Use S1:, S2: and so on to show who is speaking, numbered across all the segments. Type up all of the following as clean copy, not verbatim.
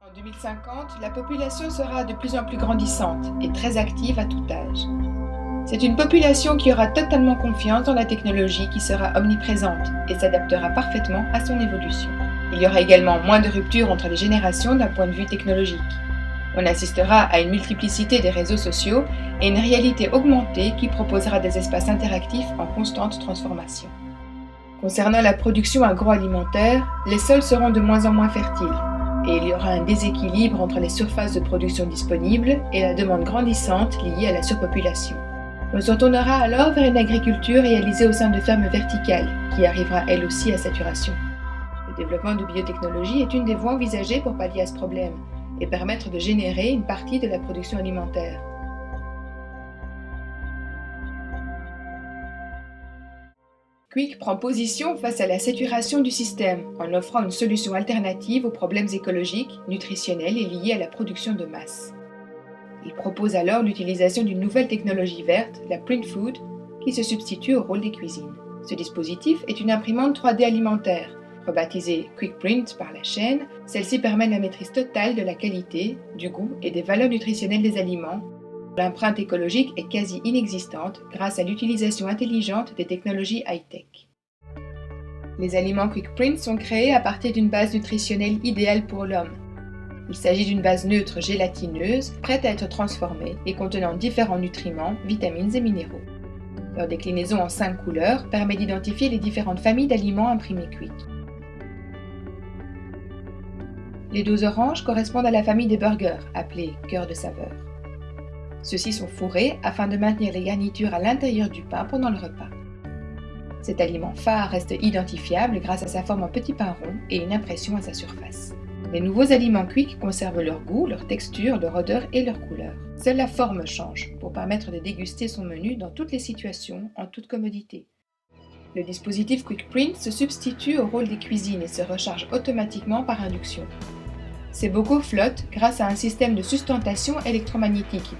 S1: En 2050, la population sera de plus en plus grandissante et très active à tout âge. C'est une population qui aura totalement confiance dans la technologie qui sera omniprésente et s'adaptera parfaitement à son évolution. Il y aura également moins de ruptures entre les générations d'un point de vue technologique. On assistera à une multiplicité des réseaux sociaux et une réalité augmentée qui proposera des espaces interactifs en constante transformation. Concernant la production agroalimentaire, les sols seront de moins en moins fertiles et il y aura un déséquilibre entre les surfaces de production disponibles et la demande grandissante liée à la surpopulation. On se retournera alors vers une agriculture réalisée au sein de fermes verticales, qui arrivera elle aussi à saturation. Le développement de biotechnologie est une des voies envisagées pour pallier à ce problème et permettre de générer une partie de la production alimentaire. Quick prend position face à la saturation du système en offrant une solution alternative aux problèmes écologiques, nutritionnels et liés à la production de masse. Il propose alors l'utilisation d'une nouvelle technologie verte, la Print Food, qui se substitue au rôle des cuisines. Ce dispositif est une imprimante 3D alimentaire. Rebaptisée Quick Print par la chaîne, celle-ci permet la maîtrise totale de la qualité, du goût et des valeurs nutritionnelles des aliments. L'empreinte écologique est quasi inexistante grâce à l'utilisation intelligente des technologies high-tech. Les aliments Quick Print sont créés à partir d'une base nutritionnelle idéale pour l'homme. Il s'agit d'une base neutre gélatineuse, prête à être transformée et contenant différents nutriments, vitamines et minéraux. Leur déclinaison en 5 couleurs permet d'identifier les différentes familles d'aliments imprimés Quick. Les 12 oranges correspondent à la famille des burgers, appelée cœur de saveur. Ceux-ci sont fourrés afin de maintenir les garnitures à l'intérieur du pain pendant le repas. Cet aliment phare reste identifiable grâce à sa forme en petit pain rond et une impression à sa surface. Les nouveaux aliments Quick conservent leur goût, leur texture, leur odeur et leur couleur. Seule la forme change pour permettre de déguster son menu dans toutes les situations, en toute commodité. Le dispositif Quick Print se substitue au rôle des cuisines et se recharge automatiquement par induction. Ces bocaux flottent grâce à un système de sustentation électromagnétique.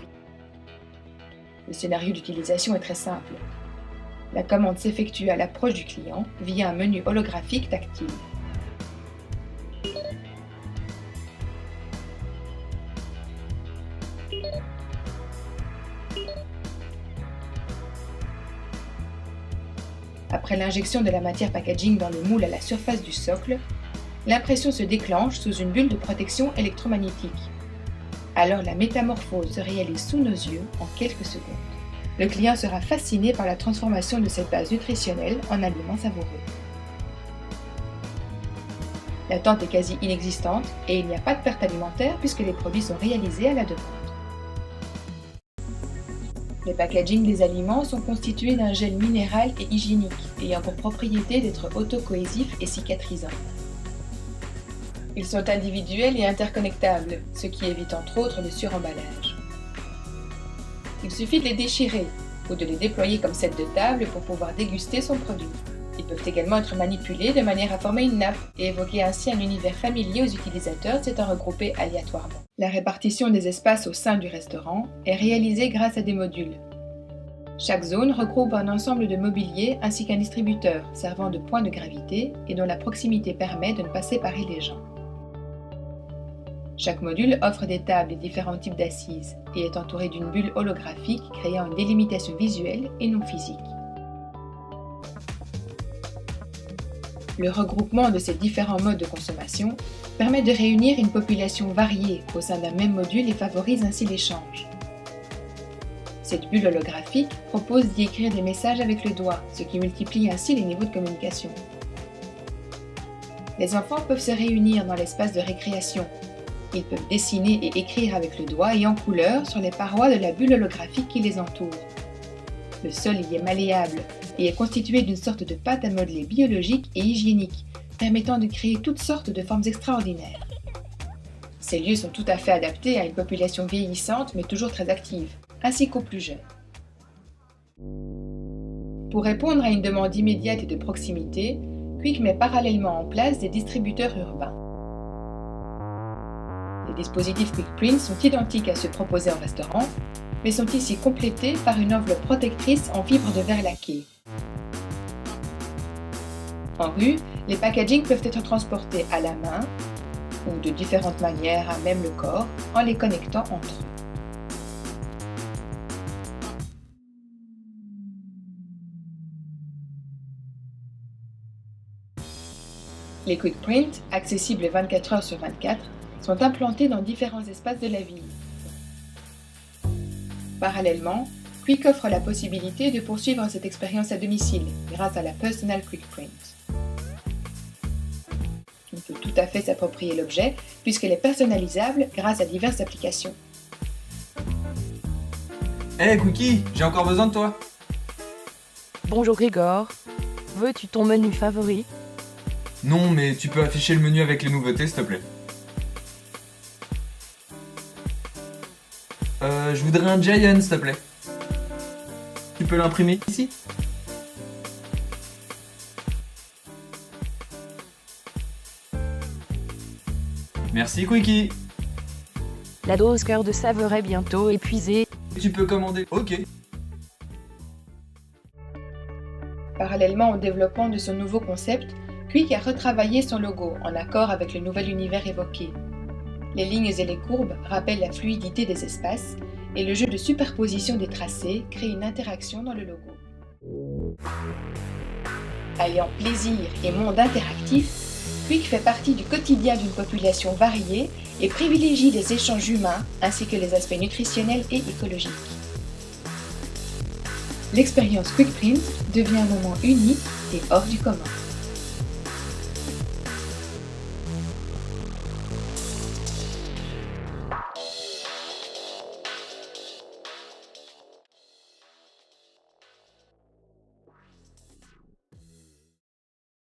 S1: Le scénario d'utilisation est très simple. La commande s'effectue à l'approche du client via un menu holographique tactile. Après l'injection de la matière packaging dans le moule à la surface du socle, l'impression se déclenche sous une bulle de protection électromagnétique. Alors la métamorphose se réalise sous nos yeux en quelques secondes. Le client sera fasciné par la transformation de cette base nutritionnelle en aliments savoureux. L'attente est quasi inexistante et il n'y a pas de perte alimentaire puisque les produits sont réalisés à la demande. Les packagings des aliments sont constitués d'un gel minéral et hygiénique, ayant pour propriété d'être autocohésifs et cicatrisants. Ils sont individuels et interconnectables, ce qui évite entre autres le suremballage. Il suffit de les déchirer ou de les déployer comme set de table pour pouvoir déguster son produit. Ils peuvent également être manipulés de manière à former une nappe et évoquer ainsi un univers familier aux utilisateurs s'étant regroupés aléatoirement. La répartition des espaces au sein du restaurant est réalisée grâce à des modules. Chaque zone regroupe un ensemble de mobilier ainsi qu'un distributeur servant de point de gravité et dont la proximité permet de ne pas séparer les gens. Chaque module offre des tables et différents types d'assises et est entouré d'une bulle holographique créant une délimitation visuelle et non physique. Le regroupement de ces différents modes de consommation permet de réunir une population variée au sein d'un même module et favorise ainsi l'échange. Cette bulle holographique propose d'y écrire des messages avec le doigt, ce qui multiplie ainsi les niveaux de communication. Les enfants peuvent se réunir dans l'espace de récréation. Ils peuvent dessiner et écrire avec le doigt et en couleur sur les parois de la bulle holographique qui les entoure. Le sol y est malléable et est constitué d'une sorte de pâte à modeler biologique et hygiénique, permettant de créer toutes sortes de formes extraordinaires. Ces lieux sont tout à fait adaptés à une population vieillissante mais toujours très active, ainsi qu'aux plus jeunes. Pour répondre à une demande immédiate et de proximité, Quick met parallèlement en place des distributeurs urbains. Les dispositifs Quick Print sont identiques à ceux proposés en restaurant, mais sont ici complétés par une enveloppe protectrice en fibre de verre laqué. En rue, les packagings peuvent être transportés à la main, ou de différentes manières à même le corps en les connectant entre eux. Les Quick Prints, accessibles 24 heures sur 24, sont implantés dans différents espaces de la ville. Parallèlement, Quick offre la possibilité de poursuivre cette expérience à domicile grâce à la Personal Quick Print. On peut tout à fait s'approprier l'objet puisqu'elle est personnalisable grâce à diverses applications.
S2: Hey Cookie, j'ai encore besoin de toi.
S3: Bonjour Grégor, veux-tu ton menu favori?
S2: Non, mais tu peux afficher le menu avec les nouveautés, s'il te plaît. Je voudrais un Giant, s'il te plaît. Tu peux l'imprimer ici? Merci Quickie.
S3: La dose cœur de saveur est bientôt épuisée.
S2: Tu peux commander. Ok.
S1: Parallèlement au développement de son nouveau concept, Quick a retravaillé son logo en accord avec le nouvel univers évoqué. Les lignes et les courbes rappellent la fluidité des espaces et le jeu de superposition des tracés crée une interaction dans le logo. Alliant plaisir et monde interactif, Quick fait partie du quotidien d'une population variée et privilégie les échanges humains ainsi que les aspects nutritionnels et écologiques. L'expérience Quick Print devient un moment unique et hors du commun.